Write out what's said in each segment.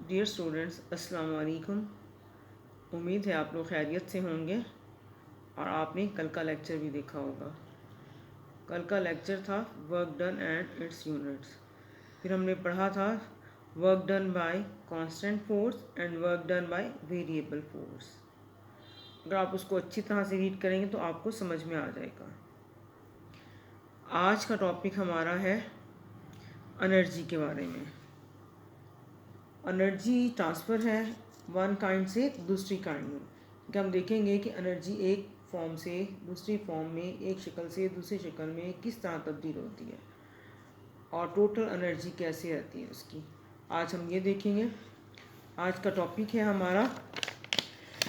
Dear students, अस्सलाम वालेकुम। उम्मीद है आप लोग खैरियत से होंगे और आपने कल का लेक्चर भी देखा होगा। कल का लेक्चर था work done and it's units. फिर हमने पढ़ा था work done by constant force and work done by variable force. अगर आप उसको अच्छी तरह से रीड करेंगे तो आपको समझ में आ जाएगा। आज का टॉपिक हमारा है एनर्जी के बारे में। एनर्जी ट्रांसफ़र है वन काइंड से दूसरी काइंड में, कि हम देखेंगे कि एनर्जी एक फॉर्म से दूसरी फॉर्म में, एक शक्ल से दूसरी शक्ल में किस तरह तब्दील होती है और टोटल एनर्जी कैसे रहती है उसकी। आज हम ये देखेंगे। आज का टॉपिक है हमारा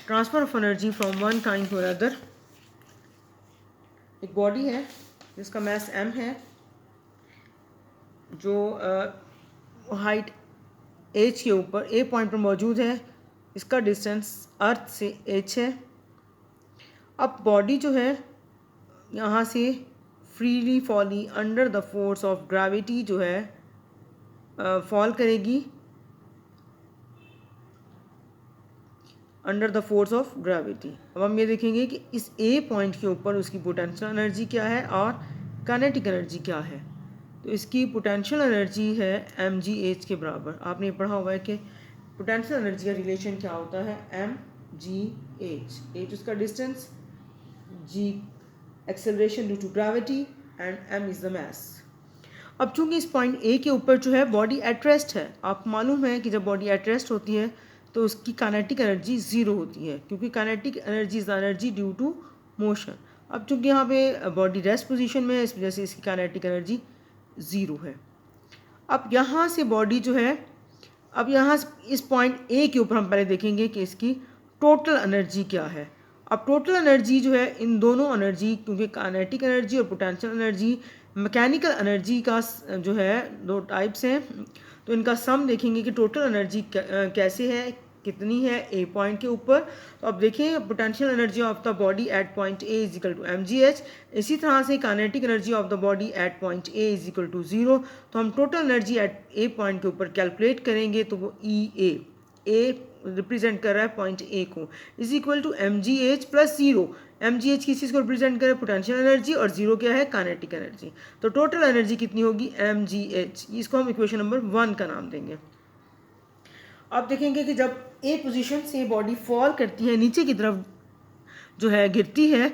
transfer of energy from one kind to another. एक बॉडी है जिसका मास m है, जो हाइट h के ऊपर a पॉइंट पर मौजूद है। इसका डिस्टेंस अर्थ से h है। अब बॉडी जो है यहाँ से freely falls under the force of gravity जो है फॉल करेगी under the force of gravity. अब हम ये देखेंगे कि इस a पॉइंट के ऊपर उसकी पोटेंशियल एनर्जी क्या है और काइनेटिक एनर्जी क्या है। तो इसकी पोटेंशियल एनर्जी है mgh के बराबर। आपने पढ़ा हुआ है कि पोटेंशियल एनर्जी का रिलेशन क्या होता है, mgh। h उसका distance, g acceleration due to gravity and m is the mass. अब चूंकि इस पॉइंट a के ऊपर जो है बॉडी एट रेस्ट है, आप मालूम है कि जब बॉडी एट रेस्ट होती है तो उसकी काइनेटिक एनर्जी ज़ीरो होती है, क्योंकि kinetic energy is energy due to motion. अब चूंकि यहाँ पे बॉडी रेस्ट पोजीशन में है, इस वजह से इसकी काइनेटिक एनर्जी ज़ीरो है। अब यहाँ से बॉडी जो है, अब यहाँ इस पॉइंट ए के ऊपर हम पहले देखेंगे कि इसकी टोटल एनर्जी क्या है। अब टोटल एनर्जी जो है इन दोनों एनर्जी, क्योंकि काइनेटिक एनर्जी और पोटेंशियल एनर्जी मैकेनिकल एनर्जी का जो है दो टाइप्स हैं, तो इनका सम देखेंगे कि टोटल एनर्जी कैसे है, कितनी है ए पॉइंट के ऊपर। तो अब देखें potential energy of the body at point A is equal to mgh। इसी तरह से kinetic energy of the body at point A is equal to 0। तो हम total energy at A point के ऊपर कैलकुलेट करेंगे तो वो ए रिप्रेजेंट कर रहा है पॉइंट ए को, is equal to mgh plus 0। mgh किस चीज़ को रिप्रेजेंट कर रहा है, पोटेंशियल एनर्जी, और 0 क्या है, काइनेटिक एनर्जी। तो टोटल एनर्जी कितनी होगी, mgh। इसको हम इक्वेशन नंबर 1 का नाम देंगे। अब देखेंगे कि जब ए पोजीशन से बॉडी फॉल करती है, नीचे की तरफ जो है गिरती है,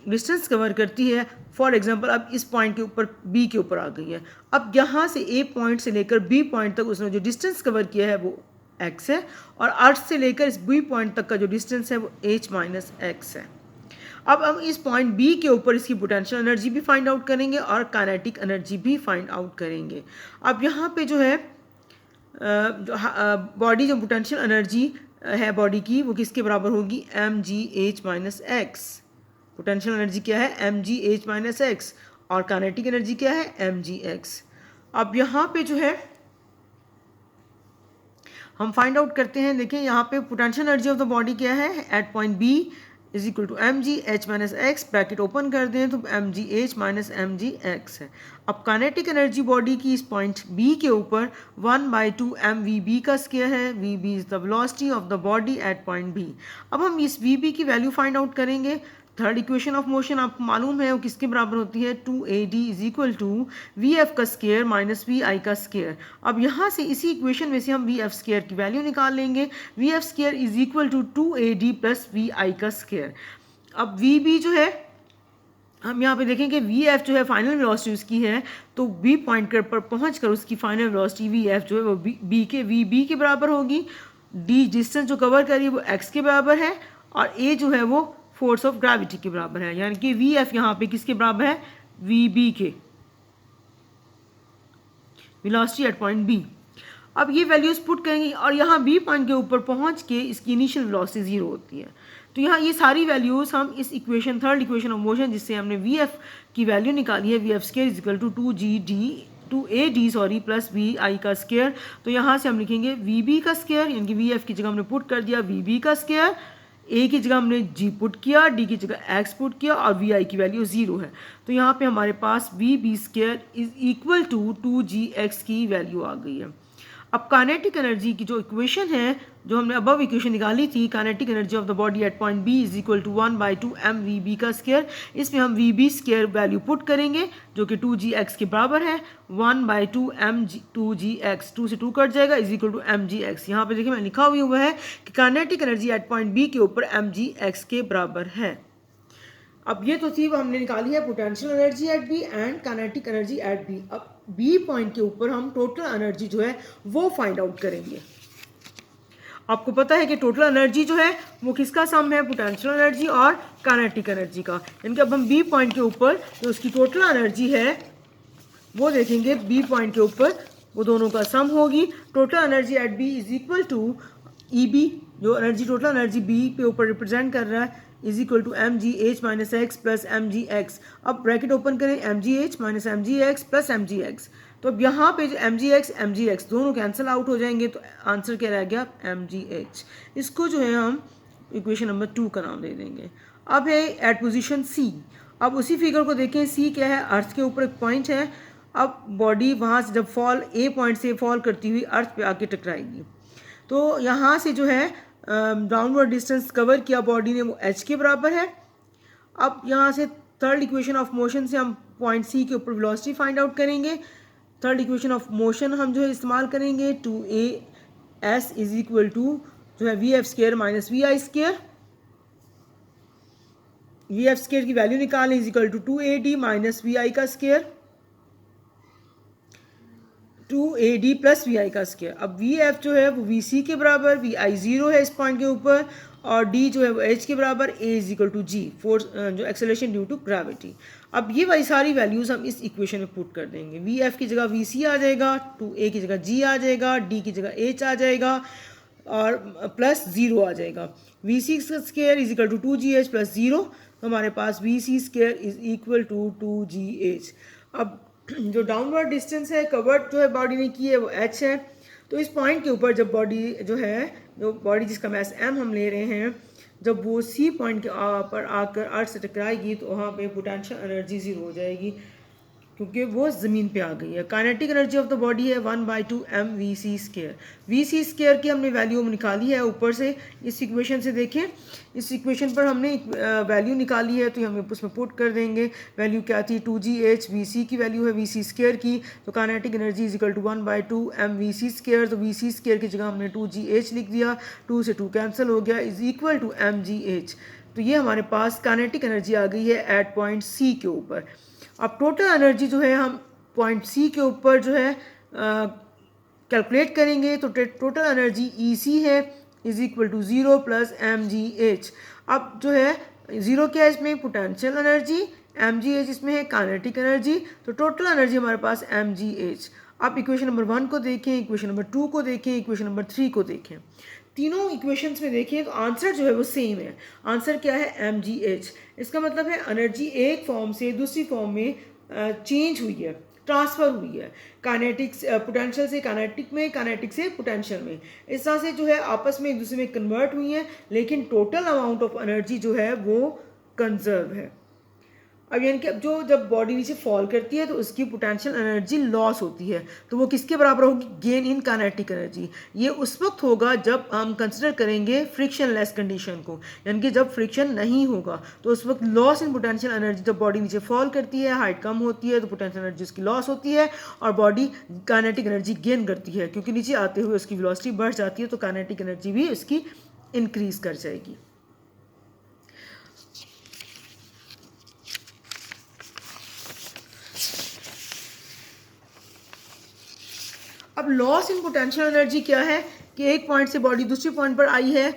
डिस्टेंस कवर करती है। फॉर एग्जांपल अब इस पॉइंट के ऊपर बी के ऊपर आ गई है। अब यहाँ से ए पॉइंट से लेकर बी पॉइंट तक उसने जो डिस्टेंस कवर किया है वो x है, और अर्थ से लेकर इस बी पॉइंट तक का जो डिस्टेंस है वो h माइनस एक्स है। अब हम इस पॉइंट बी के ऊपर इसकी पोटेंशियल एनर्जी भी फाइंड आउट करेंगे और काइनेटिक एनर्जी भी फाइंड आउट करेंगे। अब यहाँ पे जो है बॉडी जो पोटेंशियल एनर्जी है बॉडी की, वो किसके बराबर होगी, mgh minus x. Potential energy क्या है, mgh माइनस एक्स, और काइनेटिक एनर्जी क्या है, mgx। अब यहाँ पे जो है हम फाइंड आउट करते हैं। देखिए यहाँ पे potential energy of the body क्या है, at point B is equal to mgh minus X, bracket open कर दें तो mgh माइनस mgx है। अब काइनेटिक एनर्जी बॉडी की इस पॉइंट बी के ऊपर 1/2 mvb का स्क्वायर है। vb is the velocity of the body at point B. अब हम इस vb की वैल्यू फाइंड आउट करेंगे। थर्ड इक्वेशन ऑफ मोशन आपको मालूम है वो किसके बराबर होती है, 2ad is equal to V F का स्क्वायर माइनस वी आई का स्क्वायर। अब यहाँ से इसी इक्वेशन में से हम वी एफ स्क्वायर की वैल्यू निकाल लेंगे। V F square is equal to 2ad plus V I का स्क्वायर। अब वी बी जो है, हम यहाँ पे देखेंगे वी एफ जो है फाइनल वेलोसिटी उसकी है, तो बी पॉइंट पर पहुँच कर उसकी फाइनल वेलोसिटी वी एफ जो है वो वी बी के बराबर होगी। डी डिस्टेंस जो कवर करी वो एक्स के बराबर है, और ए जो है वो फोर्स ऑफ ग्रेविटी के बराबर है, यानी कि वी एफ यहाँ पे किसके बराबर है, वी बी के, वेलोसिटी एट पॉइंट बी। अब ये वैल्यूज पुट करेंगे और यहाँ बी पॉइंट के ऊपर पहुँच के इसकी इनिशियल वेलोसिटी 0 होती है। तो यहाँ ये सारी वैल्यूज हम इस equation, third equation of motion, जिससे हमने वी एफ की वैल्यू निकाली है, V F square is equal to 2ad plus V I का स्क्वायर। तो यहाँ से हम लिखेंगे वी बी का स्क्वायर, यानी कि वी एफ की जगह हमने पुट कर दिया वी बी का स्क्वायर, ए की जगह हमने जी पुट किया, डी की जगह एक्स पुट किया, और वी आई की वैल्यू 0 है। तो यहाँ पे हमारे पास V B square is equal to 2gx की वैल्यू आ गई है। अब काइनेटिक एनर्जी की जो इक्वेशन है, जो हमने अबव इक्वेशन निकाली थी, kinetic energy of the body at point B is equal to 1/2 mvb का स्क्वायर, इसमें हम vb स्क्वायर वैल्यू पुट करेंगे जो कि 2gx के बराबर है, 1/2 m2gx, 2 से 2 कट जाएगा, इज इक्वल टू mgx। यहाँ पे देखिए मैं लिखा हुआ है कि kinetic energy at point B के ऊपर mgx के बराबर है। अब ये तो थी वो हमने निकाली है potential energy at B and kinetic energy at B. अब बी पॉइंट के ऊपर हम टोटल एनर्जी जो है वो फाइंड आउट करेंगे। आपको पता है कि टोटल एनर्जी जो है वो किसका सम है, पोटेंशियल एनर्जी और काइनेटिक एनर्जी का। यानी कि अब हम बी पॉइंट के ऊपर जो उसकी टोटल एनर्जी है वो देखेंगे, बी पॉइंट के ऊपर वो दोनों का सम होगी। Total energy at B is equal to E B, जो एनर्जी टोटल एनर्जी बी पे ऊपर रिप्रेजेंट कर रहा है, is equal to M G H minus X plus M G X. अब ब्रैकेट ओपन करें, M G H minus M G X plus M G X. तो अब यहाँ पे जो एम जी एक्स दोनों कैंसिल आउट हो जाएंगे, तो आंसर क्या रह गया, एम जी एच। इसको जो है हम इक्वेशन नंबर 2 का नाम दे देंगे। अब है एट पोजीशन सी। अब उसी फिगर को देखें, सी क्या है, अर्थ के ऊपर एक पॉइंट है। अब बॉडी वहाँ से जब फॉल ए पॉइंट से फॉल करती हुई अर्थ पे आके टकराएगी, तो यहाँ से जो है डाउनवर्ड डिस्टेंस कवर किया बॉडी ने वो एच के बराबर है। अब यहाँ से थर्ड इक्वेशन ऑफ मोशन से हम पॉइंट सी के ऊपर वेलोसिटी फाइंड आउट करेंगे। थर्ड इक्वेशन ऑफ मोशन हम जो है इस्तेमाल करेंगे, 2as इज इक्वल टू जो है V F square minus V I square. V F square की वैल्यू निकालें, is equal to 2ad minus V I का square, 2ad plus V I का स्केयर। अब वी एफ जो है वो वी सी के बराबर, वी आई 0 है इस पॉइंट के ऊपर, और डी जो है वो एच के बराबर, A is equal to G, force जो एक्सेलरेशन ड्यू टू ग्रेविटी। अब ये वाली सारी वैल्यूज़ हम इस इक्वेशन में पुट कर देंगे। वी एफ की जगह वी सी आ जाएगा, 2a की जगह जी आ जाएगा, डी की जगह एच आ जाएगा, और प्लस 0 आ जाएगा। V C square is equal to 2gh plus 0, तो हमारे पास V C square is equal to 2gh। अब जो डाउनवर्ड डिस्टेंस है कवर्ड जो है बॉडी ने की है वो h है। तो इस पॉइंट के ऊपर जब बॉडी जो है, जो बॉडी जिसका मैस m हम ले रहे हैं, जब वो सी पॉइंट के पर आकर अर्थ से टकराएगी तो वहाँ पे पोटेंशियल एनर्जी 0 हो जाएगी, क्योंकि वो ज़मीन पे आ गई है। Kinetic energy of the body है 1/2 mvc स्केयर। वी स्केयर की हमने वैल्यू निकाली है ऊपर से, इस इक्वेशन से देखें, इस इक्वेशन पर हमने वैल्यू निकाली है, तो हम उसमें पुट कर देंगे। वैल्यू क्या थी, 2gh, वी की वैल्यू है वी स्केयर की, तो kinetic energy is equal to 1/2 mvc square. तो वी स्केयर की जगह हमने 2gh लिख दिया, 2 से 2 कैंसिल हो गया, इज इक्वल टू mgh। तो ये हमारे पास काइनेटिक एनर्जी आ गई है एट पॉइंट सी के ऊपर। अब टोटल एनर्जी जो है हम पॉइंट सी के ऊपर जो है कैलकुलेट करेंगे, तो टोटल एनर्जी ई सी है is equal to 0 plus M G H. अब जो है 0 क्या है इसमें, potential energy, M G H इसमें है काइनेटिक एनर्जी, तो टोटल एनर्जी हमारे पास एम जी एच। अब इक्वेशन नंबर 1 को देखें, इक्वेशन नंबर 2 को देखें, इक्वेशन नंबर 3 को देखें। तीनों इक्वेशंस में देखें तो आंसर जो है वो सेम है। आंसर क्या है, एम जी एच। इसका मतलब है एनर्जी एक फॉर्म से दूसरी फॉर्म में चेंज हुई है, ट्रांसफ़र हुई है, काइनेटिक्स पोटेंशियल से काइनेटिक में, काइनेटिक से पोटेंशियल में। इस तरह से जो है आपस में एक दूसरे में कन्वर्ट हुई हैं, लेकिन टोटल अमाउंट ऑफ एनर्जी जो है वो कंजर्व है। अब यानी कि अब जो जब बॉडी नीचे फॉल करती है तो उसकी पोटेंशियल एनर्जी लॉस होती है, तो वो किसके बराबर होगी, गेन इन काइनेटिक एनर्जी। ये उस वक्त होगा जब हम कंसिडर करेंगे फ्रिक्शन लेस कंडीशन को, यानी कि जब फ्रिक्शन नहीं होगा तो उस वक्त लॉस इन पोटेंशियल एनर्जी, जब बॉडी नीचे फॉल करती है, हाइट कम होती है, तो पोटेंशियल एनर्जी उसकी लॉस होती है और बॉडी काइनेटिक एनर्जी गेन करती है, क्योंकि नीचे आते हुए उसकी वेलोसिटी बढ़ जाती है, तो काइनेटिक एनर्जी भी उसकी इंक्रीज कर जाएगी। अब लॉस इन पोटेंशियल एनर्जी क्या है कि एक पॉइंट से बॉडी दूसरे पॉइंट पर आई है,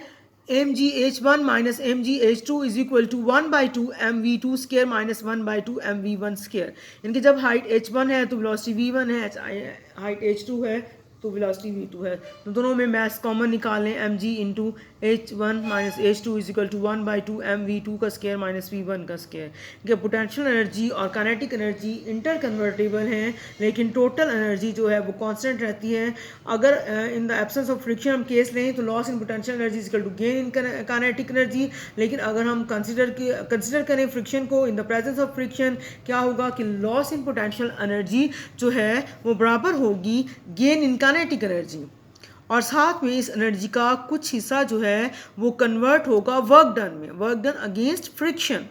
mgh1 minus mgh2 is equal to 1/2 mv2 square minus 1/2 mv1 square. यानी कि जब हाइट h1 है तो वेलोसिटी v1 है, हाइट h2 है तो वेलोसिटी v2 है। तो दोनों में मैथ कॉमन निकालें, mg into h1 minus h2 is equal to 1/2 mv2 का स्केयर माइनस v1 का स्केयर। कि पोटेंशियल एनर्जी और काइनेटिक एनर्जी इंटर कन्वर्टेबल हैं, लेकिन टोटल एनर्जी जो है वो कांस्टेंट रहती है। अगर in the absence of friction हम केस लें तो loss in potential energy is equal to gain in kinetic energy, लेकिन अगर हम कंसिडर करें फ्रिक्शन को, in the presence of friction क्या होगा कि लॉस इन पोटेंशियल एनर्जी जो है वो बराबर होगी गेन इन काइनेटिक एनर्जी, और साथ में इस एनर्जी का कुछ हिस्सा जो है वो कन्वर्ट होगा वर्क डन में, वर्क डन अगेंस्ट फ्रिक्शन।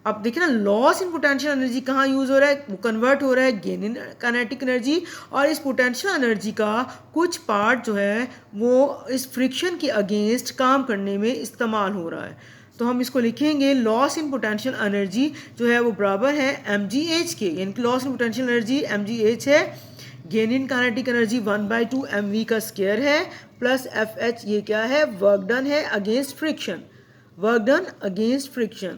अब देखिए ना, लॉस इन पोटेंशियल एनर्जी कहाँ यूज़ हो रहा है, वो कन्वर्ट हो रहा है गेन इन काइनेटिक एनर्जी, और इस पोटेंशियल एनर्जी का कुछ पार्ट जो है वो इस फ्रिक्शन के अगेंस्ट काम करने में इस्तेमाल हो रहा है। तो हम इसको लिखेंगे लॉस इन पोटेंशियल एनर्जी जो है वो बराबर है mgh के, यानी कि loss in potential energy mgh है, gain in kinetic energy 1/2 mv का स्क्वायर है, प्लस fh ये क्या है, वर्क डन है against friction, work done against friction.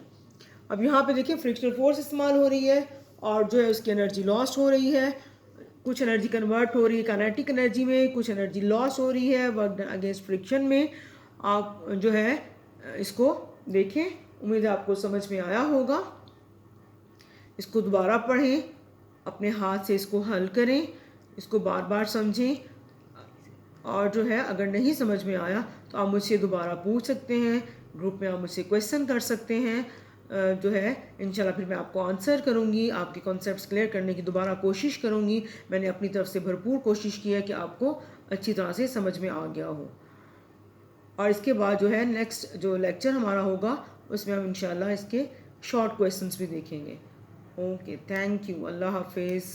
अब यहाँ पे देखिए फ्रिक्शनल फोर्स इस्तेमाल हो रही है और जो है उसकी एनर्जी लॉस्ट हो रही है, कुछ एनर्जी कन्वर्ट हो रही है काइनेटिक एनर्जी में, कुछ एनर्जी लॉस हो रही है वर्क डन अगेंस्ट फ्रिक्शन में। आप जो है इसको देखें, उम्मीद है आपको समझ में आया होगा। इसको दोबारा पढ़ें, अपने हाथ से इसको हल करें, इसको बार बार समझें, और जो है अगर नहीं समझ में आया तो आप मुझसे दोबारा पूछ सकते हैं, ग्रुप में आप मुझसे क्वेश्चन कर सकते हैं, जो है इंशाल्लाह फिर मैं आपको आंसर करूँगी, आपके कॉन्सेप्ट्स क्लियर करने की दोबारा कोशिश करूँगी। मैंने अपनी तरफ से भरपूर कोशिश की है कि आपको अच्छी तरह से समझ में आ गया हो। और इसके बाद जो है नेक्स्ट जो लेक्चर हमारा होगा उसमें हम इंशाल्लाह इसके शॉर्ट क्वेश्चंस भी देखेंगे। ओके, थैंक यू, अल्लाह हाफिज़।